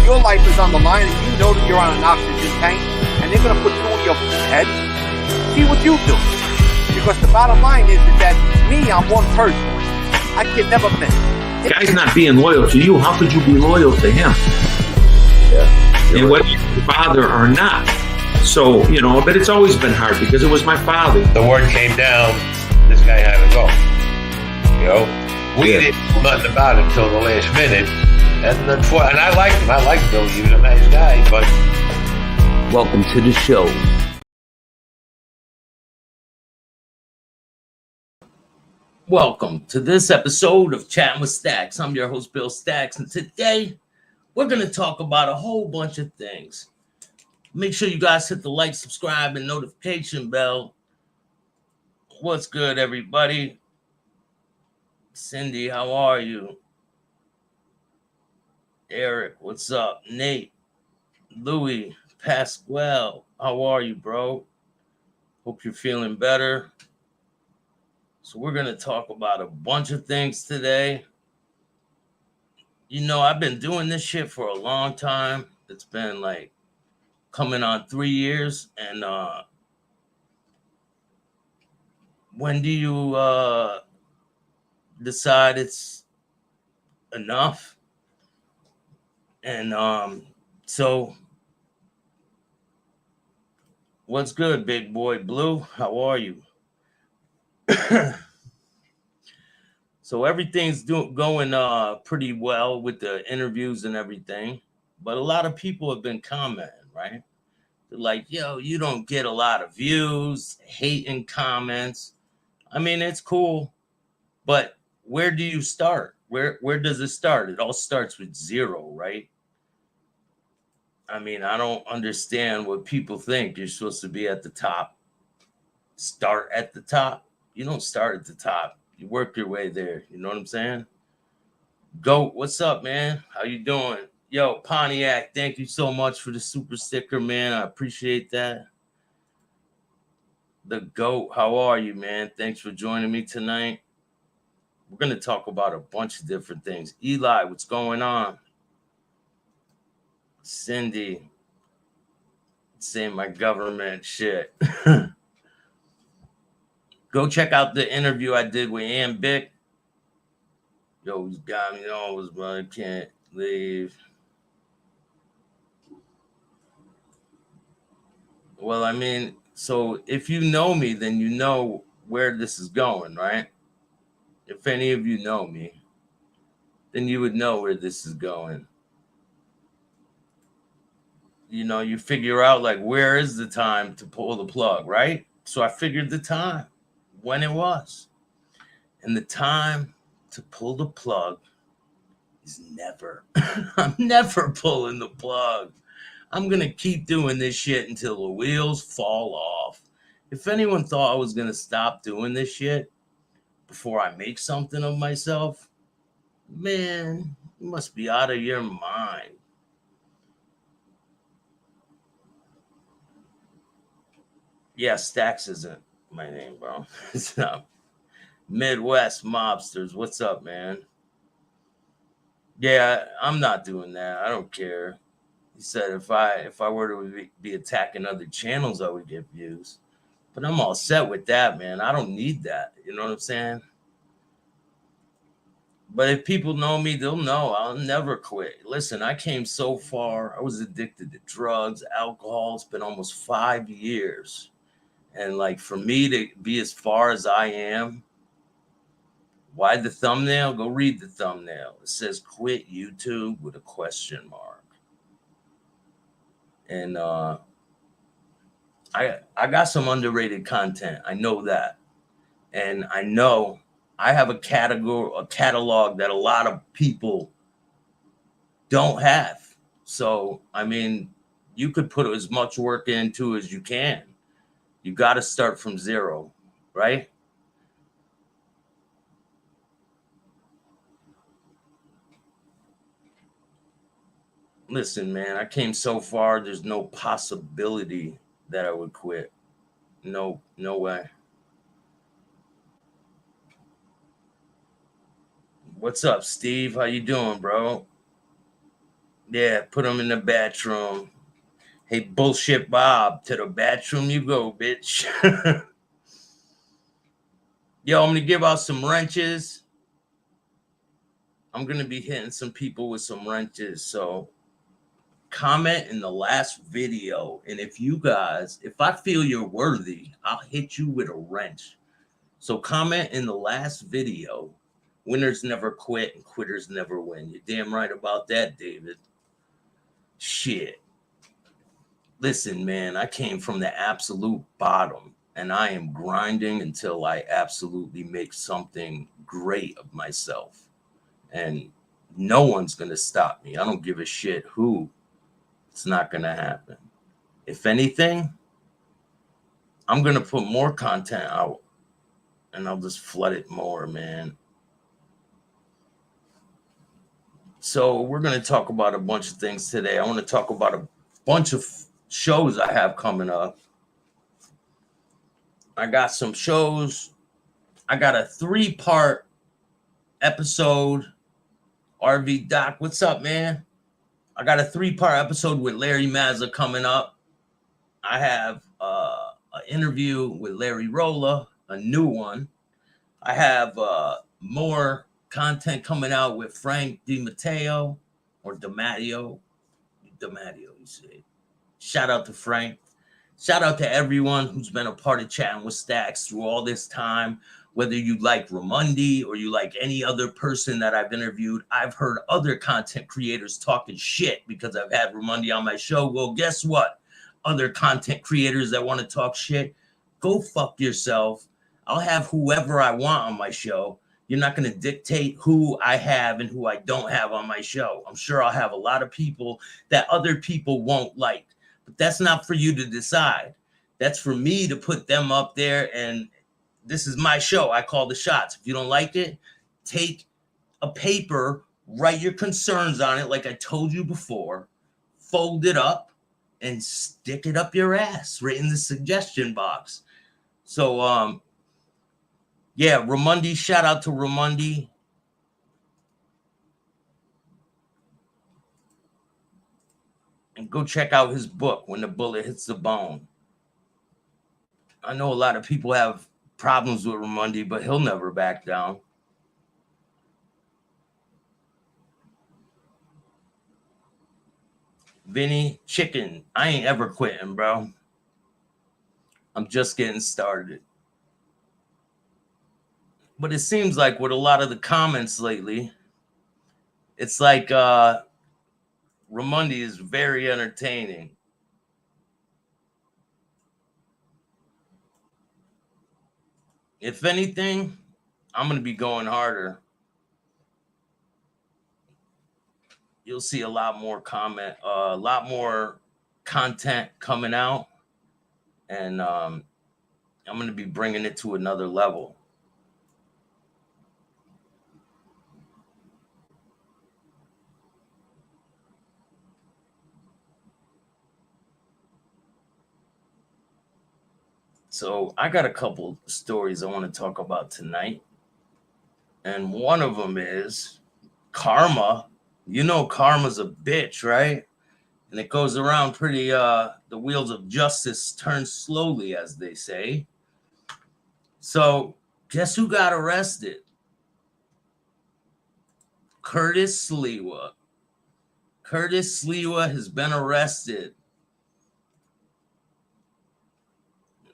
your life is on the line and you know that you're on an oxygen tank and they're going to put you in your head, see what you do. Because the bottom line is that me, I'm one person. I can never miss. The guy's not being loyal to you. How could you be loyal to him? Yeah. And whether you're your father or not. So, you know, but it's always been hard because it was my father. The word came down, this guy had to go. You know, we didn't know nothing about him until the last minute. And I liked him. I liked Bill. He was a nice guy, but... Welcome to the show. Welcome to this episode of Chatting with Staxx. I'm your host, Bill Staxx, and today we're going to talk about a whole bunch of things. Make sure you guys hit the like, subscribe, and notification bell. What's good, everybody? Cindy, how are you? Eric, what's up? Nate, Louis, Pasquale, how are you, bro? Hope you're feeling better. So we're going to talk about a bunch of things today. You know, I've been doing this shit for a long time. It's been like coming on 3 years. And when do you decide it's enough? And so what's good, big boy Blue? How are you? So everything's going pretty well with the interviews and everything, but a lot of people have been commenting, right? They're like, yo, you don't get a lot of views, hating comments. I mean, it's cool, but where do you start? Where does it start? It all starts with zero, right? I mean, I don't understand what people think. You're supposed to be at the top. Start at the top. You don't start at the top. You work your way there. You know what I'm saying? Goat, what's up, man? How you doing? Yo, Pontiac, thank you so much for the super sticker, man. I appreciate that. The Goat, how are you, man? Thanks for joining me tonight. We're going to talk about a bunch of different things. Eli, what's going on? Cindy, saying my government shit. Go check out the interview I did with Ann Bick. Yo, he's got me always, but I can't leave. Well, I mean, so if you know me, then you know where this is going, right? If any of you know me, then you would know where this is going. You know, you figure out, like, where is the time to pull the plug, right? So I figured the time, when it was. And the time to pull the plug is never. I'm never pulling the plug. I'm going to keep doing this shit until the wheels fall off. If anyone thought I was going to stop doing this shit before I make something of myself, man, you must be out of your mind. Yeah, Staxx isn't my name, bro. It's not. Midwest Mobsters, what's up, man? Yeah, I'm not doing that. I don't care. He said if I were to be attacking other channels, I would get views. But I'm all set with that, man. I don't need that. You know what I'm saying? But if people know me, they'll know I'll never quit. Listen, I came so far. I was addicted to drugs, alcohol. It's been almost 5 years. And like for me to be as far as I am, why the thumbnail? Go read the thumbnail. It says quit YouTube with a question mark. And I got some underrated content. I know that. And I know I have a catalog that a lot of people don't have. So, I mean, you could put as much work into as you can. You got to start from zero, right? Listen, man, I came so far. There's no possibility that I would quit. No way. What's up, Steve? How you doing, bro? Yeah, put him in the bathroom. Hey, bullshit Bob, to the bathroom you go, bitch. Yo, I'm going to give out some wrenches. I'm going to be hitting some people with some wrenches. So comment in the last video. And if I feel you're worthy, I'll hit you with a wrench. So comment in the last video. Winners never quit and quitters never win. You're damn right about that, David. Shit. Listen, man, I came from the absolute bottom and I am grinding until I absolutely make something great of myself. And no one's going to stop me. I don't give a shit who. It's not going to happen. If anything, I'm going to put more content out and I'll just flood it more, man. So we're going to talk about a bunch of things today. I want to talk about a bunch of shows I have coming up. I got some shows. I got a 3-part episode. RV Doc, what's up, man? I got a 3-part episode with Larry Mazza coming up. I have an interview with Larry Rolla, a new one. I have more content coming out with Frank DiMatteo, or DiMatteo, you say. Shout out to Frank. Shout out to everyone who's been a part of Chatting with Staxx through all this time. Whether you like Ramundi or you like any other person that I've interviewed, I've heard other content creators talking shit because I've had Ramundi on my show. Well, guess what? Other content creators that want to talk shit, go fuck yourself. I'll have whoever I want on my show. You're not going to dictate who I have and who I don't have on my show. I'm sure I'll have a lot of people that other people won't like, but that's not for you to decide. That's for me to put them up there, and this is my show. I call the shots. If you don't like it, take a paper, write your concerns on it like I told you before, fold it up, and stick it up your ass right in the suggestion box. So, yeah, Ramundi, shout out to Ramundi. And go check out his book, When the Bullet Hits the Bone. I know a lot of people have problems with Ramundi, but he'll never back down. Vinny Chicken, I ain't ever quitting, bro. I'm just getting started. But it seems like with a lot of the comments lately, it's like Ramundi is very entertaining. If anything, I'm going to be going harder. You'll see a lot more content coming out, and I'm going to be bringing it to another level. So I got a couple stories I want to talk about tonight. And one of them is karma. You know karma's a bitch, right? And it goes around pretty, the wheels of justice turn slowly, as they say. So guess who got arrested? Curtis Sliwa. Curtis Sliwa has been arrested.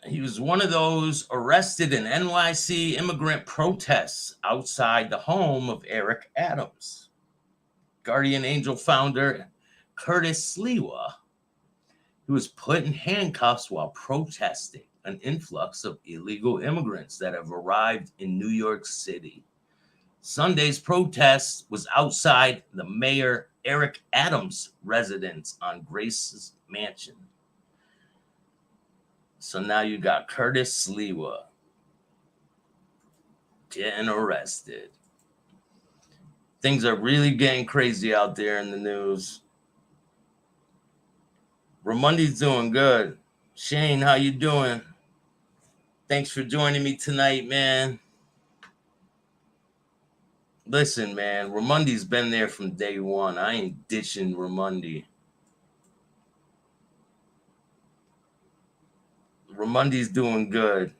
He was one of those arrested in NYC immigrant protests outside the home of Eric Adams. Guardian Angel founder Curtis Sliwa, who was put in handcuffs while protesting an influx of illegal immigrants that have arrived in New York City. Sunday's protest was outside the Mayor Eric Adams' residence on Grace's mansion. So now you got Curtis Sliwa getting arrested. Things are really getting crazy out there in the news. Ramundi's doing good. Shane, how you doing? Thanks for joining me tonight, man. Listen, man, Ramundi's been there from day one. I ain't ditching Ramundi. Ramundi's doing good.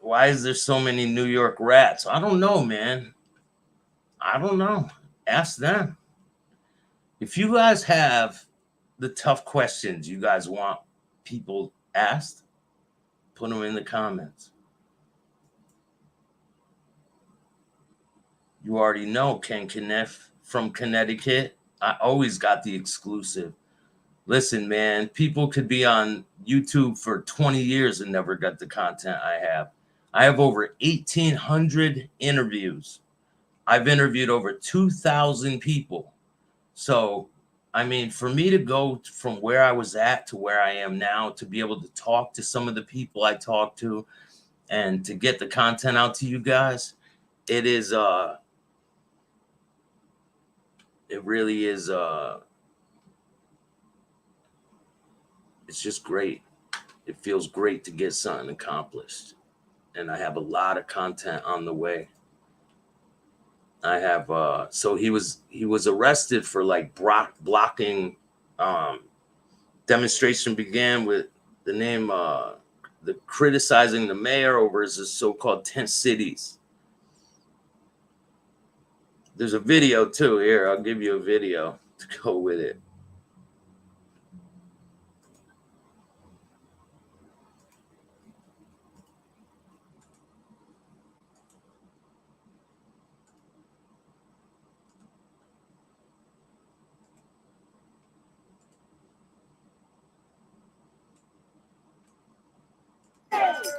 Why is there so many New York rats? I don't know, man. I don't know. Ask them. If you guys have the tough questions you guys want people asked, put them in the comments. You already know Ken Kniff from Connecticut. I always got the exclusive. Listen, man, people could be on YouTube for 20 years and never got the content I have. I have over 1,800 interviews. I've interviewed over 2,000 people. So, I mean, for me to go from where I was at to where I am now, to be able to talk to some of the people I talk to and to get the content out to you guys, it is, it really is, it's just great. It feels great to get something accomplished. And I have a lot of content on the way. I have, so he was arrested for like blocking, demonstration began with the name, the criticizing the mayor over his so-called tent cities. There's a video too here. I'll give you a video to go with it.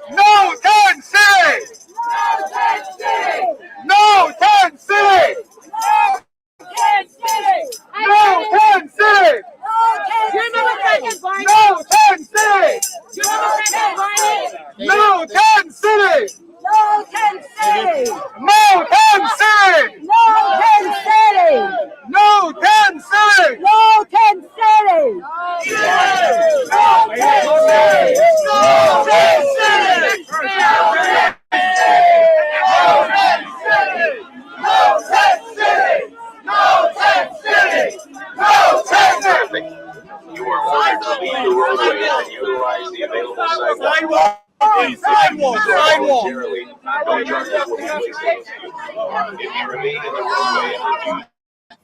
No tent city! No tent city! No tent city! You remember President Barney? No tent city! You remember President Barney? No tent city! No tent city! No tent city! No tent city! No tent city! No tent city! No tent city! No tent city! You are ordered to leave the roadway and utilize the available sidewalk. Sidewalk! No charges will be placed against you. If you remain in the roadway and refuse.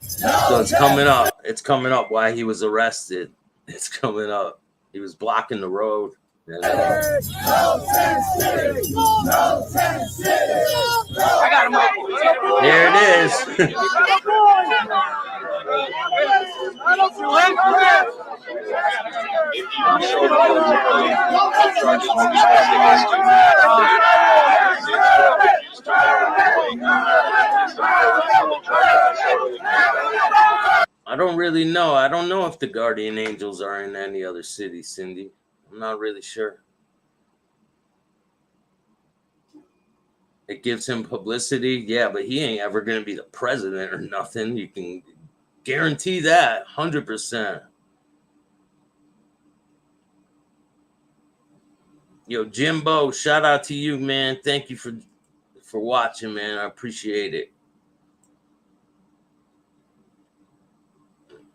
So it's coming up. It's coming up why he was arrested. It's coming up. He was blocking the road. No tent city! No tent city! I got him up. There it is. If you show no charges will be placed against you. I don't really know. I don't know if the guardian angels are in any other city, Cindy. I'm not really sure. It gives him publicity. Yeah, but he ain't ever going to be the president or nothing. You can guarantee that 100%. Yo, Jimbo, shout out to you, man. Thank you for watching, man. I appreciate it.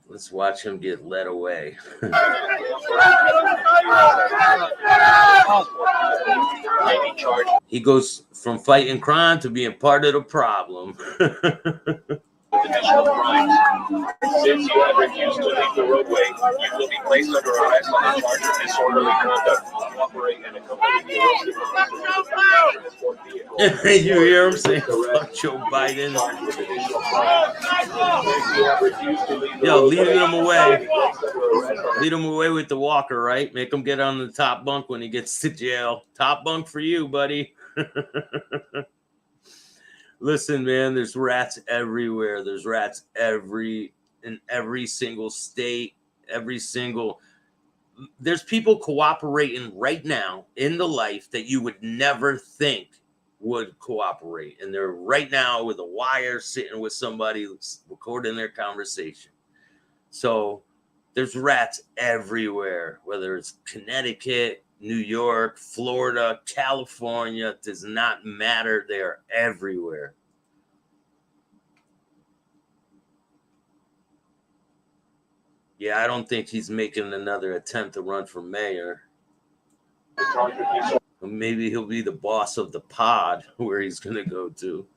Let's watch him get led away. He goes from fighting crime to being part of the problem. Additional crimes. Since you have refused to leave the roadway, you will be placed under arrest on the charge of disorderly conduct. Operate and accompany the You hear him say, "Fuck Joe Biden." Yo, lead him away. Lead him away with the walker, right? Make him get on the top bunk when he gets to jail. Top bunk for you, buddy. Listen, man, there's rats everywhere. There's rats in every single state, there's people cooperating right now in the life that you would never think would cooperate. And they're right now with a wire sitting with somebody recording their conversation. So there's rats everywhere, whether it's Connecticut, New York, Florida, California, it does not matter. They are everywhere. Yeah, I don't think he's making another attempt to run for mayor. Maybe he'll be the boss of the pod where he's going to go to.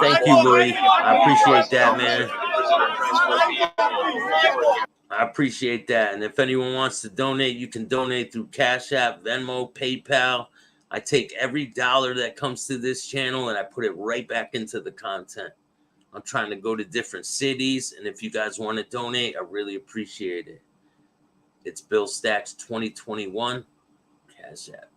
Thank you, Louis. I appreciate that, man. I appreciate that. And if anyone wants to donate, you can donate through Cash App, Venmo, PayPal. I take every dollar that comes to this channel and I put it right back into the content. I'm trying to go to different cities. And if you guys want to donate, I really appreciate it. It's Bill Staxx 2021, Cash App.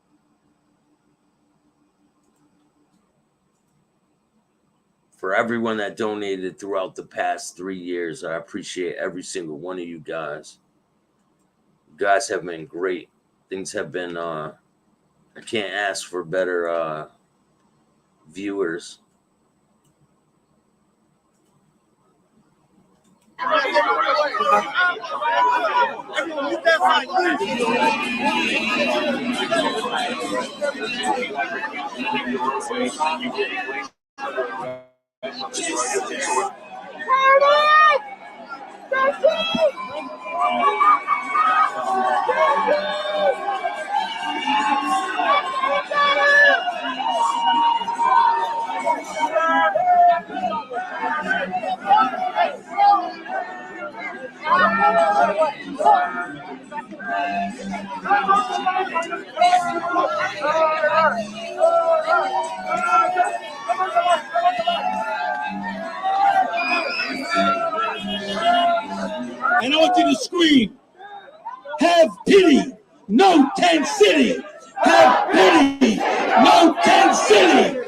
For everyone that donated throughout the past 3 years, I appreciate every single one of you guys. You guys have been great. Things have been, I can't ask for better viewers. And I want you to scream, have pity, no Tent City. Have pity, no Tent City.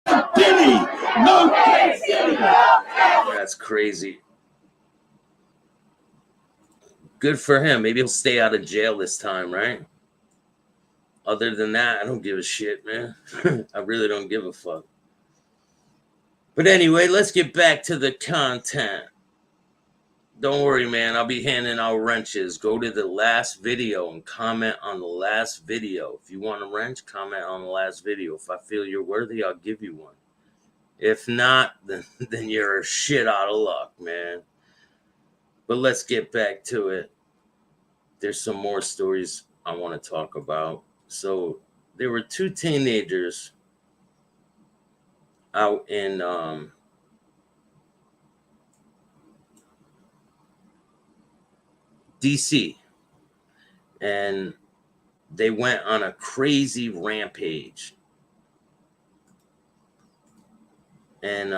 Have pity, no Tent City. That's crazy. Good for him. Maybe he'll stay out of jail this time, right? Other than that, I don't give a shit, man. I really don't give a fuck. But anyway, let's get back to the content. Don't worry, man. I'll be handing out wrenches. Go to the last video and comment on the last video. If you want a wrench, comment on the last video. If I feel you're worthy, I'll give you one. If not, then you're a shit out of luck, man. But let's get back to it. There's some more stories I want to talk about. So there were two teenagers out in DC, and they went on a crazy rampage, and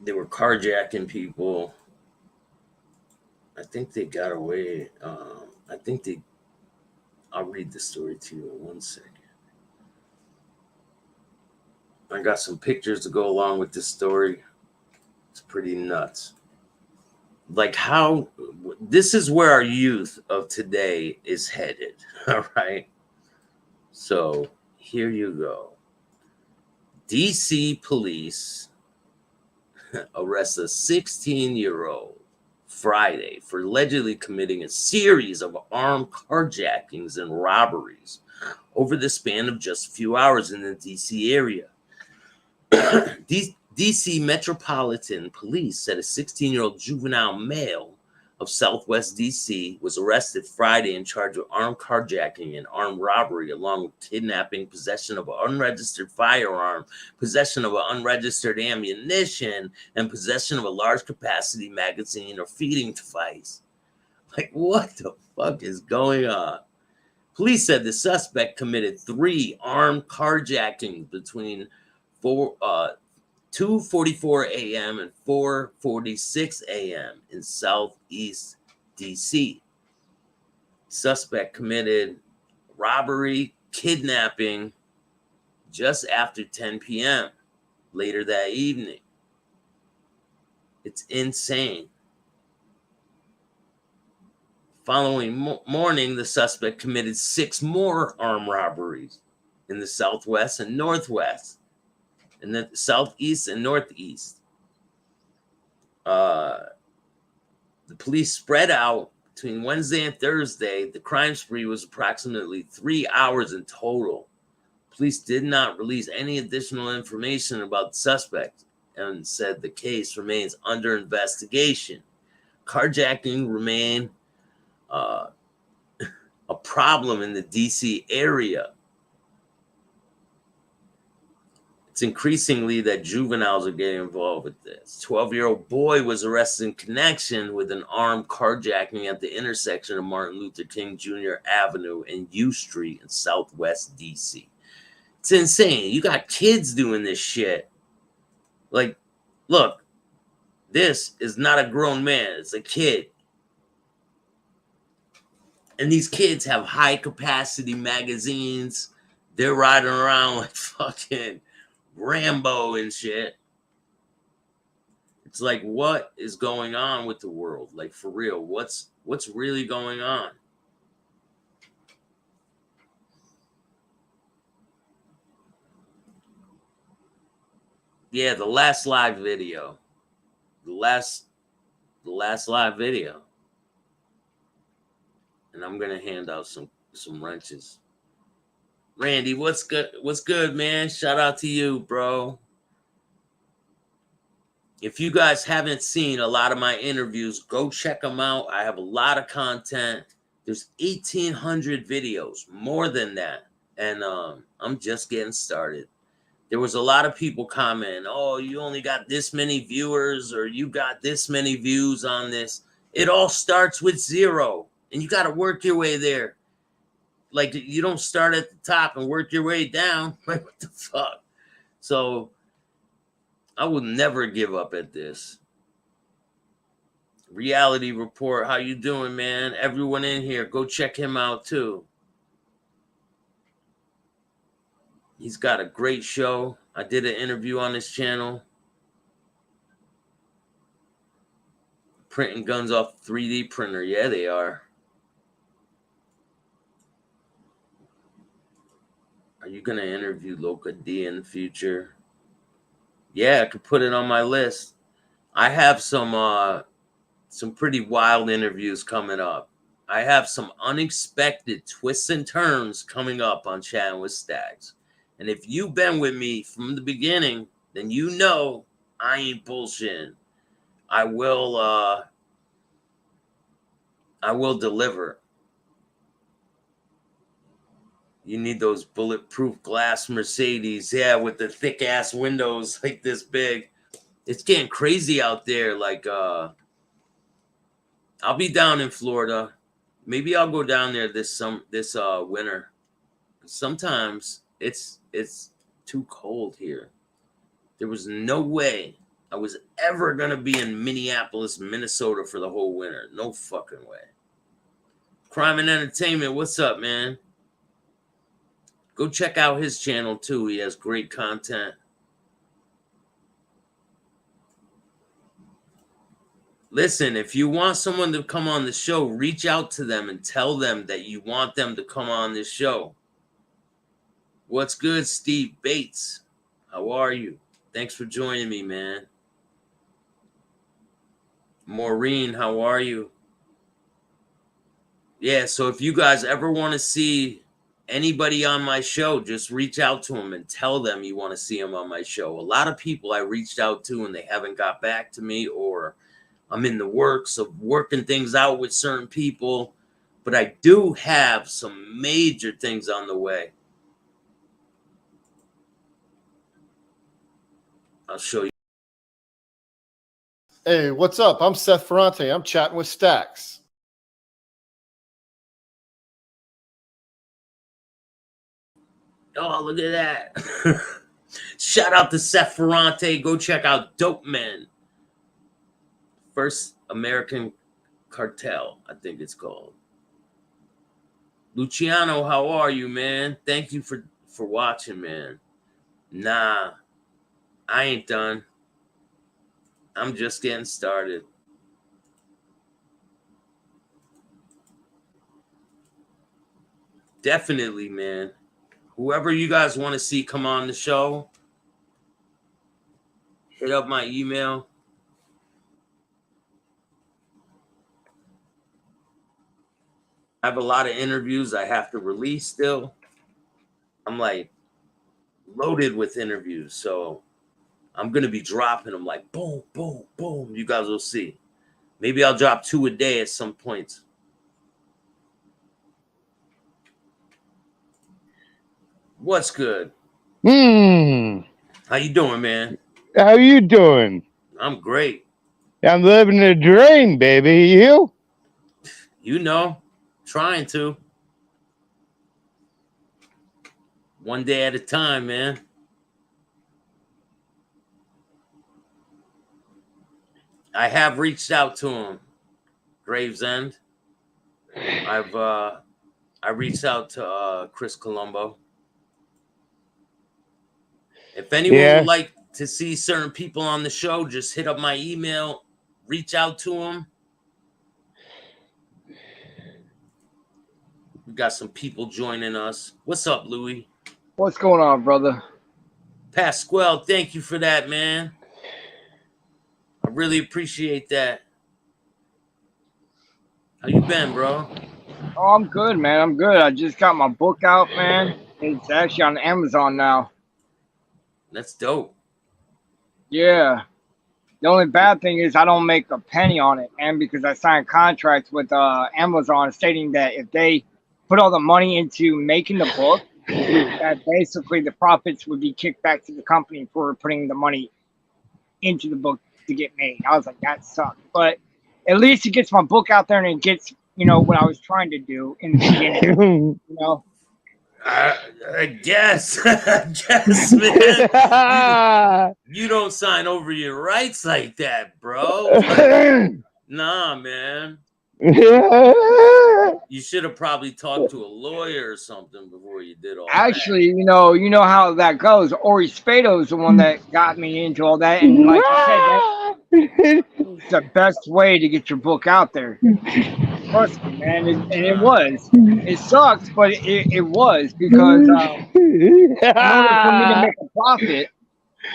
they were carjacking people. I think they got away. I'll read the story to you in 1 second. I got some pictures to go along with this story. It's pretty nuts. Like how this is where our youth of today is headed. All right. So here you go. DC police arrest a 16-year-old Friday for allegedly committing a series of armed carjackings and robberies over the span of just a few hours in the DC area. DC Metropolitan Police said a 16-year-old juvenile male of Southwest DC was arrested Friday in charge of armed carjacking and armed robbery, along with kidnapping, possession of an unregistered firearm, possession of an unregistered ammunition, and possession of a large capacity magazine or feeding device. Like, what the fuck is going on? Police said the suspect committed 3 armed carjackings between 2:44 a.m. and 4:46 a.m. in Southeast DC. Suspect committed robbery, kidnapping just after 10 p.m. later that evening. It's insane. Following morning, the suspect committed 6 more armed robberies in the southwest and northwest, in the southeast and northeast. The police spread out between Wednesday and Thursday. The crime spree was approximately 3 hours in total. Police did not release any additional information about the suspect and said the case remains under investigation. Carjacking remain a problem in the DC area. It's increasingly that juveniles are getting involved with this. 12-year-old boy was arrested in connection with an armed carjacking at the intersection of Martin Luther King Jr. Avenue and U Street in Southwest DC. It's insane. You got kids doing this shit. Like, look, this is not a grown man. It's a kid. And these kids have high-capacity magazines. They're riding around like fucking Rambo and shit. It's like, what is going on with the world? Like, for real, what's really going on? Yeah, the last live video. The last live video. And I'm gonna hand out some wrenches. Randy, what's good? What's good, man? Shout out to you, bro. If you guys haven't seen a lot of my interviews, go check them out. I have a lot of content. There's 1,800 videos, more than that. And I'm just getting started. There was a lot of people commenting, oh, you only got this many viewers, or you got this many views on this. It all starts with 0, and you got to work your way there. Like, you don't start at the top and work your way down. Like, what the fuck? So I will never give up at this. Reality Report, how you doing, man? Everyone in here, go check him out too. He's got a great show. I did an interview on his channel. Printing guns off 3D printer. Yeah, they are. Are you going to interview Loca D in the future? Yeah, I could put it on my list. I have some pretty wild interviews coming up. I have some unexpected twists and turns coming up on Chattin with Staxx. And if you've been with me from the beginning, then you know I ain't bullshitting. I will deliver. You need those bulletproof glass Mercedes, yeah, with the thick ass windows like this big. It's getting crazy out there. Like, I'll be down in Florida. Maybe I'll go down there this winter. Sometimes it's too cold here. There was no way I was ever gonna be in Minneapolis, Minnesota for the whole winter. No fucking way. Crime and Entertainment, what's up, man? Go check out his channel too. He has great content. Listen, if you want someone to come on the show, reach out to them and tell them that you want them to come on this show. What's good, Steve Bates? How are you? Thanks for joining me, man. Maureen, how are you? Yeah, so if you guys ever want to see anybody on my show, just reach out to them and tell them you want to see them on my show. A lot of people I reached out to and they haven't got back to me, or I'm in the works of working things out with certain people, but I do have some major things on the way. I'll show you. Hey, what's up? I'm Seth Ferrante. I'm chatting with Staxx. Oh, look at that. Shout out to Seth Ferrante. Go check out Dope Men. First American Cartel, I think it's called. Luciano, how are you, man? Thank you for watching, man. Nah, I ain't done. I'm just getting started. Definitely, man. Whoever you guys want to see come on the show, hit up my email. I have a lot of interviews I have to release still. I'm like loaded with interviews, so I'm gonna be dropping them like boom, boom, boom. You guys will see. Maybe I'll drop 2 a day at some point. What's good? How you doing, man? How you doing? I'm great. I'm living the dream, baby. You? You know, trying to. One day at a time, man. I have reached out to him, Gravesend. I reached out to Chris Colombo. If anyone would like to see certain people on the show, just hit up my email, reach out to them. We got some people joining us. What's up, Louis? What's going on, brother? Pasquale, thank you for that, man. I really appreciate that. How you been, bro? Oh, I'm good, man. I'm good. I just got my book out, man. It's actually on Amazon now. That's dope. Yeah. The only bad thing is I don't make a penny on it, and because I signed contracts with Amazon stating that if they put all the money into making the book, that basically the profits would be kicked back to the company for putting the money into the book to get made. I was like, that sucks. But at least it gets my book out there and it gets, you know, what I was trying to do in the beginning. You know? I guess. I guess, man. You don't sign over your rights like that, bro. Like, nah, man. You should have probably talked to a lawyer or something before you did all Actually, that. you know how that goes. Ori Spado is the one that got me into all that, and like you said, that's the best way to get your book out there. Trust me, man, and it was. It sucks, but it was because in order for me to make a profit,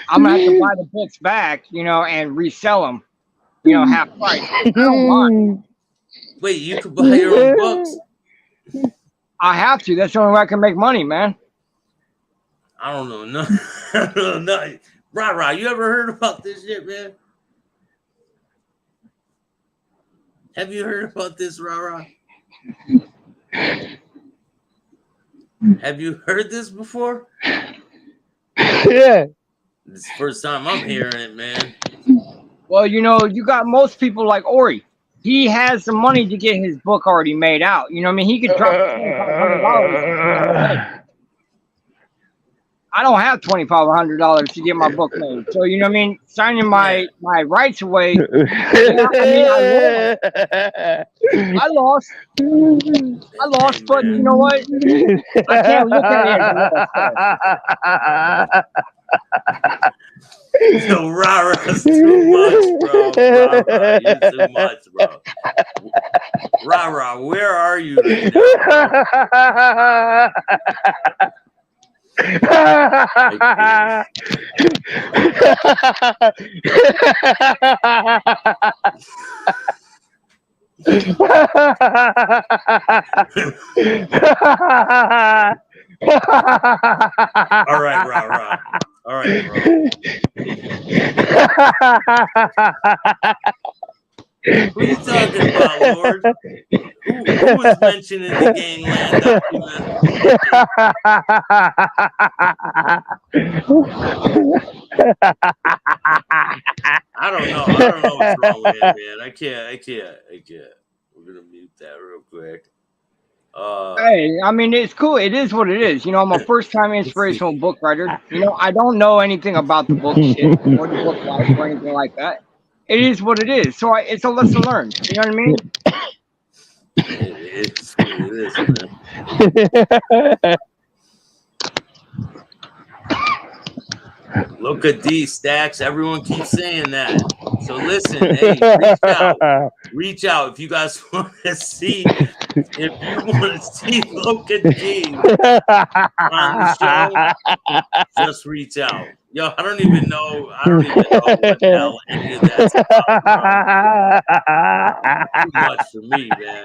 I'm gonna have to buy the books back, and resell them, half price. I don't mind. Wait, you could buy your own books? I have to. That's the only way I can make money, man. I don't know. No, I don't know. Rah, you ever heard about this shit, man? Have you heard about this, Rah? Have you heard this before? Yeah. It's the first time I'm hearing it, man. Well, you got most people like Ori. He has the money to get his book already made out. You know what I mean? He could drop $2,500. I don't have $2,500 to get my book made. So, you know what I mean? Signing my rights away. I lost, but you know what? I can't look at it as a loss. Yo, Rah-Rah's too much, bro. Rah-Rah, you're too much, bro. Rah-Rah, where are you right All right, Rah-Rah. All right, bro. Who you talking about, Lord? Who was mentioning the Gangland document? I don't know what's wrong with him, man. I can't. We're gonna mute that real quick. Hey, I mean, it's cool. It is what it is. I'm a first-time inspirational book writer. I don't know anything about the book shit or the book life or anything like that. It is what it is. So it's a lesson learned. You know what I mean? It's what it is, man. Look at these Staxx. Everyone keeps saying that. So listen, hey, reach out. If you guys want to see If you want to see Loca D on the show, just reach out. Yo, I don't even know what the hell any of that's about, bro. Too much for me, man.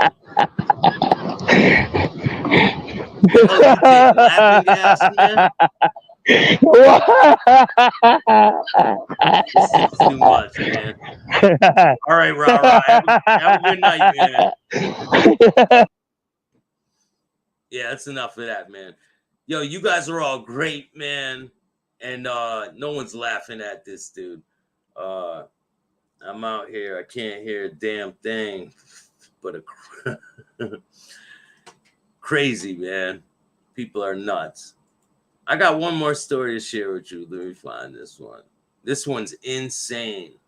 Yo, you take laughing gas, man? This is too much, man. All right, Ra. Have a good night, man. Yeah, that's enough of that, man. Yo, you guys are all great, man. And no one's laughing at this, dude. I'm out here. I can't hear a damn thing. But crazy, man. People are nuts. I got one more story to share with you. Let me find this one. This one's insane.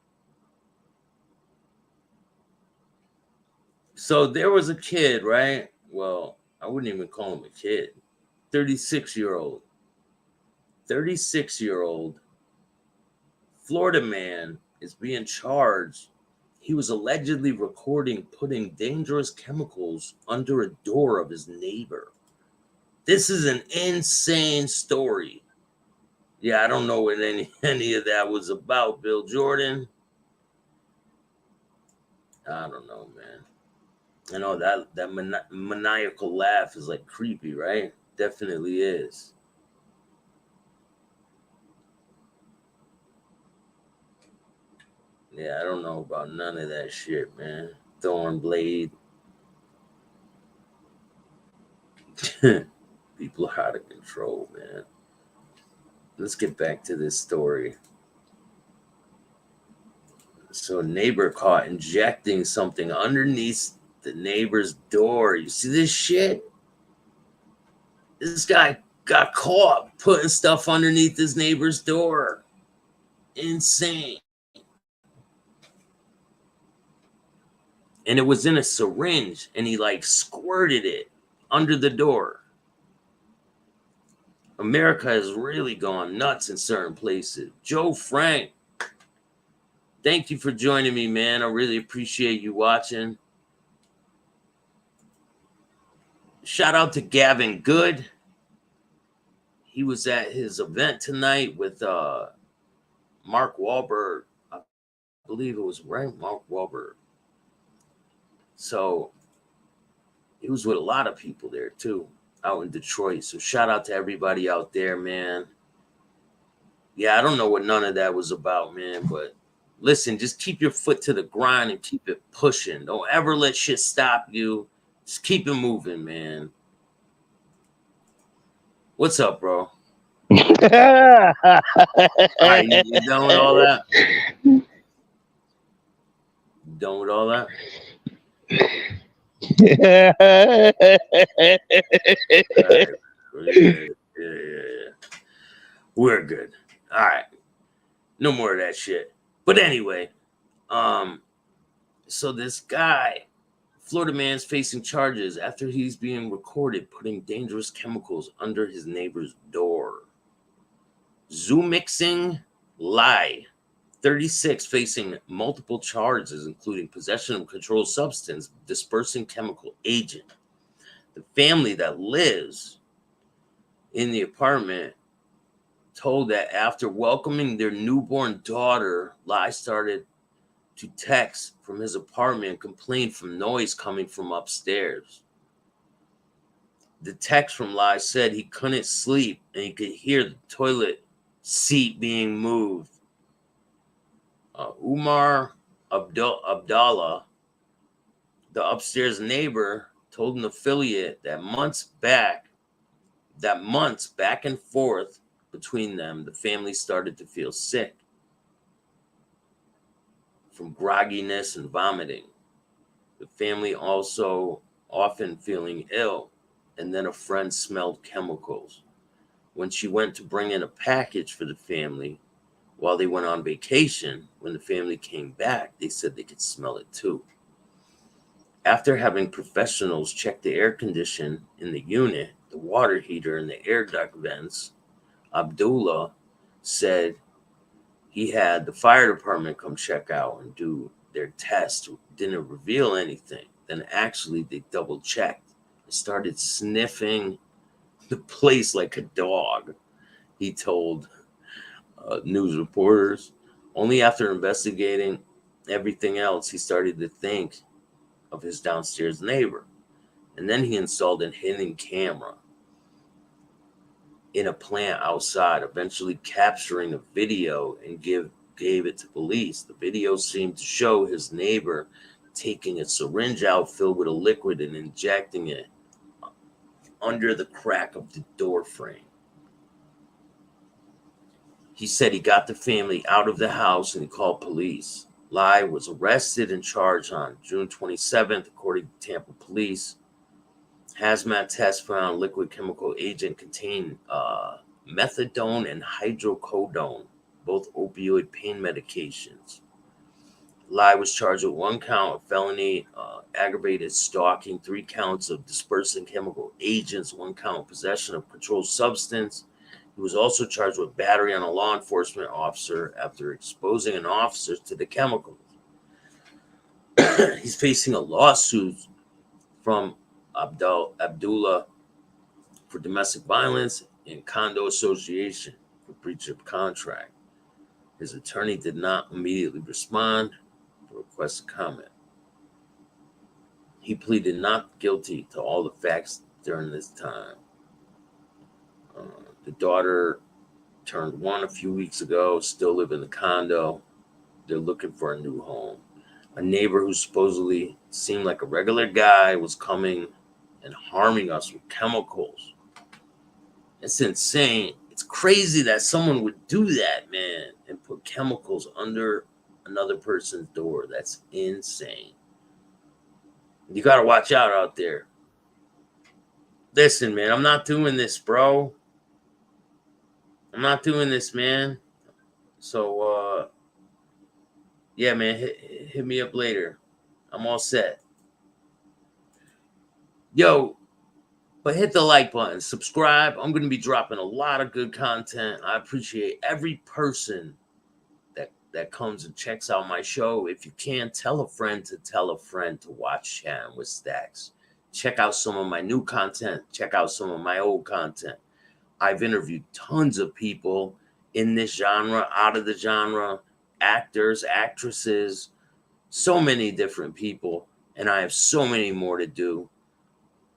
So there was a kid, right? Well, I wouldn't even call him a kid. 36-year-old. 36-year-old Florida man is being charged. He was allegedly recording putting dangerous chemicals under a door of his neighbor. This is an insane story. Yeah, I don't know what any of that was about, Bill Jordan. I don't know, man. I know that maniacal laugh is like creepy, right? Definitely is. Yeah, I don't know about none of that shit, man. Thornblade. People are out of control, man. Let's get back to this story. So a neighbor caught injecting something underneath the neighbor's door. You see this shit? This guy got caught putting stuff underneath his neighbor's door. Insane. And it was in a syringe, and he like squirted it under the door. America has really gone nuts in certain places. Joe Frank, thank you for joining me, man. I really appreciate you watching. Shout out to Gavin Good. He was at his event tonight with Mark Wahlberg. I believe it was right, Mark Wahlberg. So he was with a lot of people there too, out in Detroit. So shout out to everybody out there, man. Yeah, I don't know what none of that was about, man. But listen, just keep your foot to the grind and keep it pushing. Don't ever let shit stop you. Just keep it moving, man. What's up, bro? All right, you done with all that? Done with all that? Yeah. We're good. All right. No more of that shit. But anyway, so this guy, Florida man's facing charges after he's being recorded putting dangerous chemicals under his neighbor's door. Zoomixing Lai, 36, facing multiple charges, including possession of controlled substance, dispersing chemical agent. The family that lives in the apartment told that after welcoming their newborn daughter, Lai started to text from his apartment and complain from noise coming from upstairs. The text from Lai said he couldn't sleep and he could hear the toilet seat being moved. Umar Abdallah, the upstairs neighbor, told an affiliate that months back and forth between them, the family started to feel sick from grogginess and vomiting. The family also often feeling ill, and then a friend smelled chemicals. When she went to bring in a package for the family while they went on vacation, when the family came back, they said they could smell it too. After having professionals check the air condition in the unit, the water heater, and the air duct vents, Abdullah said he had the fire department come check out and do their test. Didn't reveal anything. Then actually they double checked and started sniffing the place like a dog. He told news reporters. Only after investigating everything else, he started to think of his downstairs neighbor. And then he installed a hidden camera in a plant outside, eventually capturing a video and gave it to police. The video seemed to show his neighbor taking a syringe out filled with a liquid and injecting it under the crack of the door frame. He said he got the family out of the house and he called police. Lai was arrested and charged on June 27th, according to Tampa police. Hazmat tests found liquid chemical agent contained methadone and hydrocodone, both opioid pain medications. Lai was charged with 1 count of felony aggravated stalking, 3 counts of dispersing chemical agents, 1 count of possession of controlled substance. He was also charged with battery on a law enforcement officer after exposing an officer to the chemicals. He's facing a lawsuit from Abdullah for domestic violence and condo association for breach of contract. His attorney did not immediately respond to request a comment. He pleaded not guilty to all the facts during this time. The daughter turned 1 a few weeks ago, still live in the condo. They're looking for a new home. A neighbor who supposedly seemed like a regular guy was coming and harming us with chemicals. It's insane. It's crazy that someone would do that, man, and put chemicals under another person's door. That's insane. You got to watch out there. Listen, man, I'm not doing this, bro. I'm not doing this, man. So, yeah, man, hit me up later. I'm all set. Yo, but hit the like button, subscribe. I'm going to be dropping a lot of good content. I appreciate every person that comes and checks out my show. If you can, tell a friend to watch Chattin with Staxx. Check out some of my new content. Check out some of my old content. I've interviewed tons of people in this genre, out of the genre, actors, actresses, so many different people, and I have so many more to do.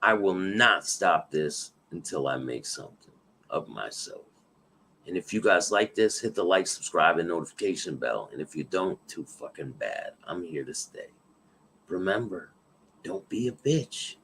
I will not stop this until I make something of myself. And if you guys like this, hit the like, subscribe, and notification bell. And if you don't, too fucking bad. I'm here to stay. Remember, don't be a bitch.